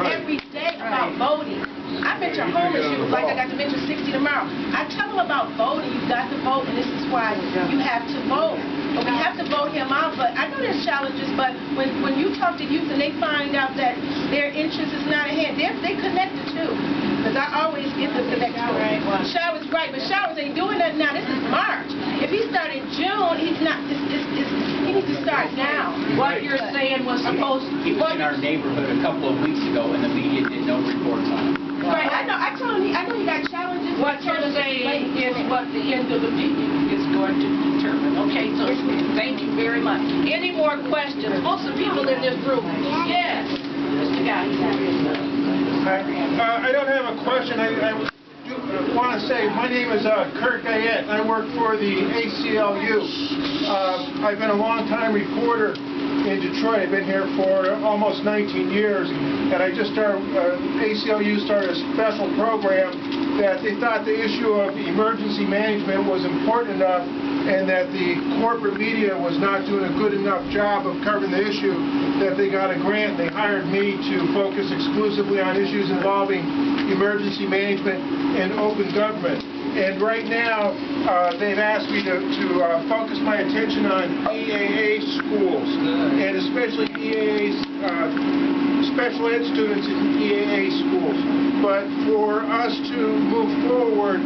every day about voting. I mention homeless youth, like I got to mention 60 tomorrow. I tell them about voting. You've got to vote, and this is why you have to vote. But we have to vote him out. But I know there's challenges, but when you talk to youth and they find out that their interest is not at hand, they connected too. Because I always get the connection. Right. Showers, right, but Showers ain't doing that now. This is March. If he started in June, he's not. He needs to start now. What you're saying was supposed to. He was in our neighborhood a couple of weeks ago, and the media did no reports on it. Right, I know. I told him. I know he got challenges. What you're saying is what the end of the meeting is going to determine. Okay, so thank you very much. Any more questions? Most of the people in this room. Yes, Mr. Guy. I don't have a question. I want to say my name is Kurt Guyette, and I work for the ACLU. I've been a long-time reporter in Detroit. I've been here for almost 19 years, and I just started, ACLU started a special program that they thought the issue of emergency management was important enough, and that the corporate media was not doing a good enough job of covering the issue, that they got a grant. They hired me to focus exclusively on issues involving emergency management and open government. And right now, they've asked me to focus my attention on EAA schools, and especially EAA's special ed students in EAA schools. But for us to move forward,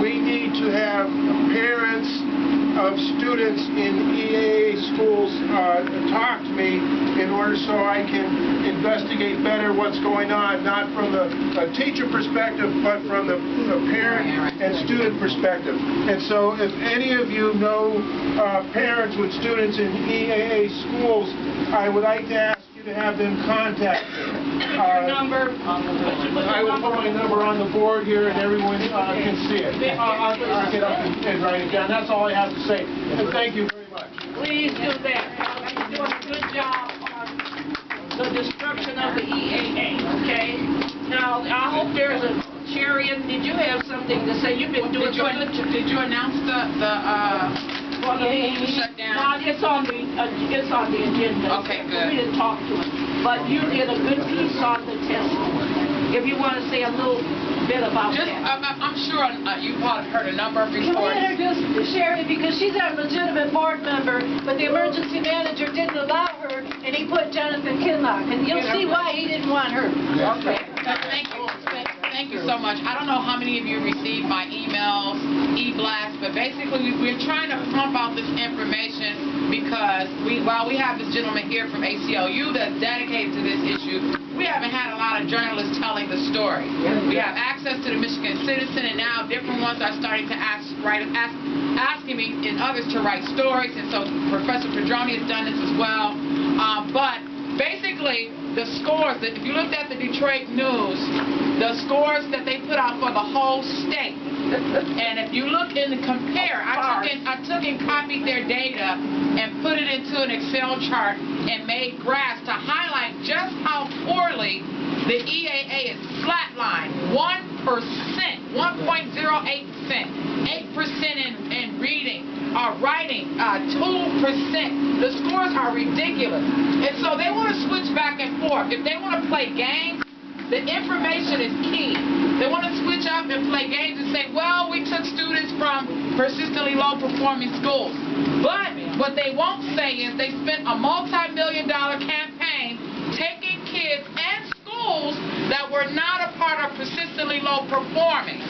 we need to have parents of students in EAA schools talk to me in order so I can investigate better what's going on, not from the teacher perspective, but from the parent and student perspective. And so if any of you know parents with students in EAA schools, I would like to ask you to have them contact me. Number. I will put my number on the board here, and everyone can see it. I'll get up and write it down. That's all I have to say. And thank you very much. Please do that. You're doing a good job on the destruction of the EAA, okay? Now, I hope there's a Chariot. Did you have something to say? You've been doing good. Did you announce the shutdown? No, it's on the agenda. Okay, good. We didn't talk to him. But you did a good piece on the testimony. If you want to say a little bit about that. I'm sure you've probably heard a number of reports. Can we introduce Sherry, because she's our legitimate board member, but the emergency manager didn't allow her, and he put Jonathan Kinlock, and you'll see why he didn't want her. Okay. Thank you. Thank you so much. I don't know how many of you received my emails, e-blasts, but basically we're trying to pump out this information because while we have this gentleman here from ACLU that's dedicated to this issue, we haven't had a lot of journalists telling the story. We have access to the Michigan Citizen, and now different ones are starting to asking me and others to write stories, and so Professor Pedroni has done this as well. But basically, the scores, if you looked at the Detroit News, the scores that they put out for the whole state, and if you look and compare, I took and copied their data and put it into an Excel chart and made graphs to highlight just how poorly the EAA is flatlined. 1%, 1.08%, 8% in reading, writing, 2%. The scores are ridiculous. And so they want to switch back and forth. If they want to play games, the information is key. They want to switch up and play games and say, well, we took students from persistently low-performing schools. But what they won't say is they spent a multi-million-dollar campaign taking kids and schools that were not a part of persistently low-performing.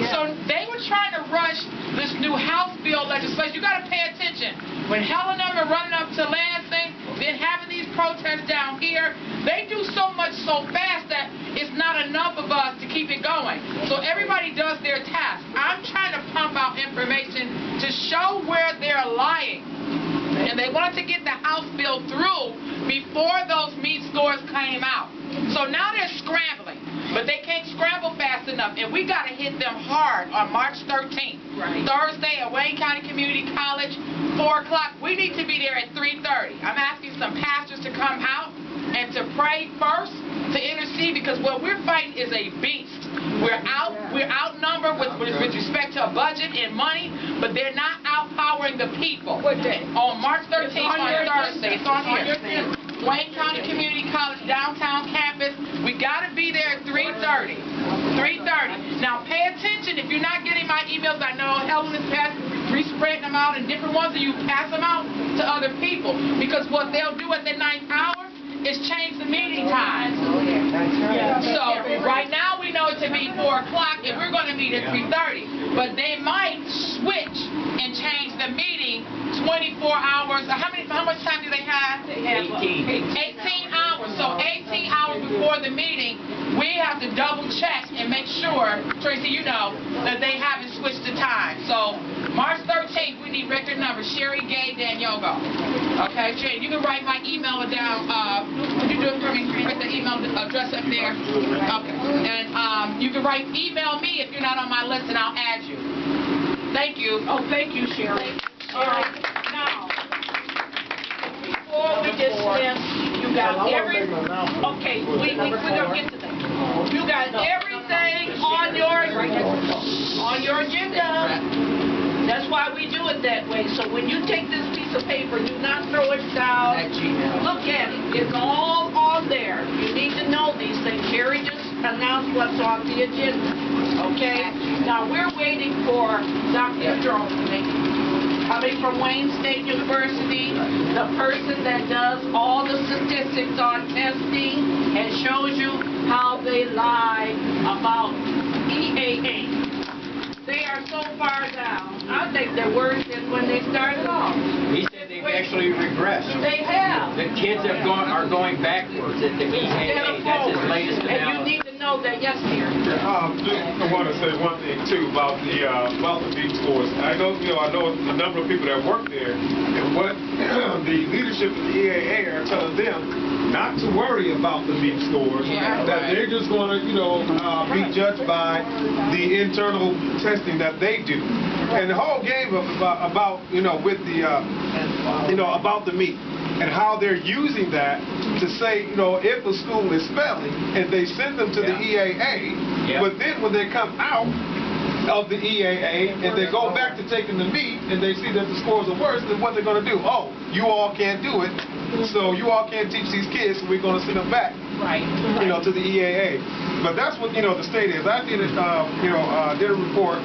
So they were trying to rush this new House bill legislation. You got to pay attention. When Helen and them are running up to Lansing, then having these protests down here, they do so much so fast that it's not enough of us to keep it going. So everybody does their task. I'm trying to pump out information to show where they're lying. And they wanted to get the House bill through before those meat scores came out. So now they're scrambling, but they can't scramble fast enough, and we got to hit them hard on March 13th. Right. Thursday at Wayne County Community College, 4 o'clock. We need to be there at 3:30. I'm asking some pastors to come out and to pray first, to intercede, because what we're fighting is a beast. We're outnumbered with respect to a budget and money, but they're not outpowering the people. What day? On March 13th, on Thursday. It's on here. Wayne County Community College downtown campus. We 3:30. Now pay attention. If you're not getting my emails, I know Helen is spreading them out and different ones, and you pass them out to other people. Because what they'll do at the 9th hour is change the meeting time. So right now we know it to be 4 o'clock, and we're going to meet at 3:30. But they might switch and change the meeting 24 hours. How much time do they have? 18 hours. So 18 hours before the meeting, we have to double check and make sure, Tracy, you know, that they haven't switched the time. So March 13th, we need record numbers. Sherry, Gay, Danielle, go. Okay, Sherry, you can write my email down. Would you do it for me? Write the email address up there. Okay. And you can email me if you're not on my list, and I'll add you. Thank you. Oh, thank you, Sherry. All right. Now, before we dismiss, you got okay, we're going to get to that. You got everything on your agenda. That's why we do it that way. So when you take this piece of paper, do not throw it down. Look at it. It's all on there. You need to know these things. Sherry just announced what's on the agenda. Okay? Now we're waiting for Dr. Jones, coming from Wayne State University, the person that does all the statistics on testing and shows you how they lie about EAA. They are so far down. I think they're worse than when they started off. He said they've actually regressed. They have. The kids are going backwards at the EAA. That's his latest analysis. And you need to know that. Yes, dear. I want to say one thing too about the beat scores. I know a number of people that work there, and what the leadership of the EAA are telling them not to worry about the beat scores. That they're just going to be judged by the internal testing that they do. And the whole game about with the about the meat and how they're using that to say, if a school is failing and they send them to the EAA, but then when they come out of the EAA and they go back to taking the meat and they see that the scores are worse, then what they're going to do? Oh, you all can't do it, so you all can't teach these kids, so we're going to send them back, to the EAA. But that's what the state is. I did did a report,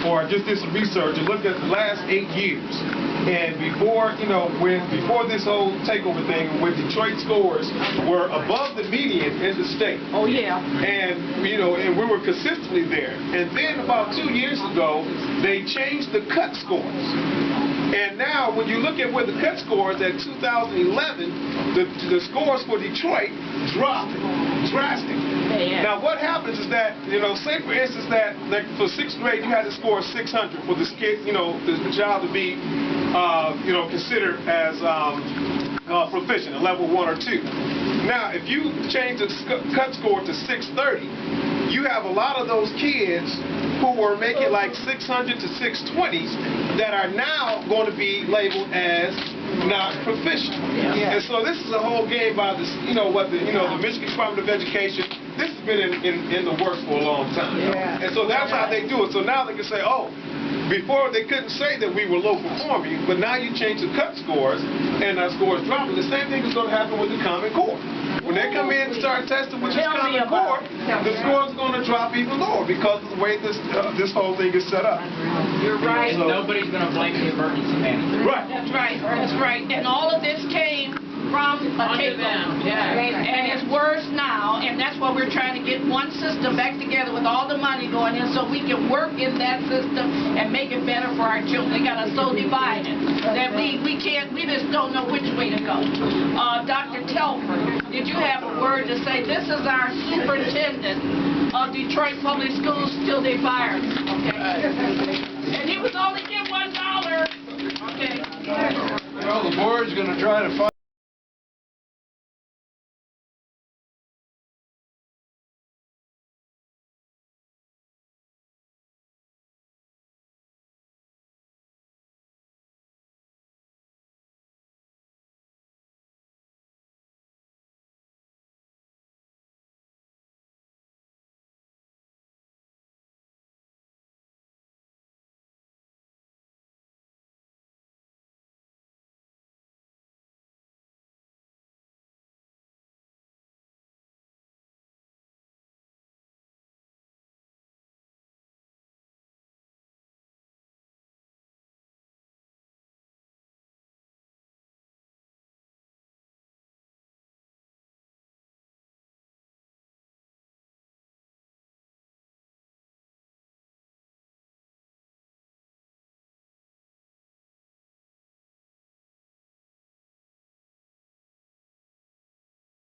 or just did some research and looked at the last 8 years. And before this whole takeover thing, when Detroit scores were above the median in the state. Oh yeah. And and we were consistently there. And then about 2 years ago, they changed the cut scores. And now, when you look at where the cut scores at 2011, the scores for Detroit dropped drastically. Yeah. Now, what happens is that, say for instance that like for 6th grade you had to score 600 for this kid, the child to be, considered as proficient, a level 1 or 2. Now, if you change the cut score to 630, you have a lot of those kids who were making like 600 to 620s that are now going to be labeled as not proficient. And so this is a whole game by this, the Michigan Department of Education. This has been in the works for a long time. And so that's how they do it. So now they can say, oh, before they couldn't say that we were low performing, but now you change the cut scores and our scores dropping. The same thing is going to happen with the Common Core. When they come in and start testing with this Common Core, the scores are going to drop even lower because of the way this whole thing is set up. You're right. And nobody's going to blame the emergency manager. Right. That's right. That's right. And all of this came from a takeover. And it's worse now, and that's why we're trying to get one system back together with all the money going in so we can work in that system and make it better for our children. They got us so divided that we just don't know which way to go. Dr. Telford, did you have a word to say? This is our superintendent of Detroit Public Schools till they fire him. Okay? And he was only getting $1. Okay. Well, the board's going to try to find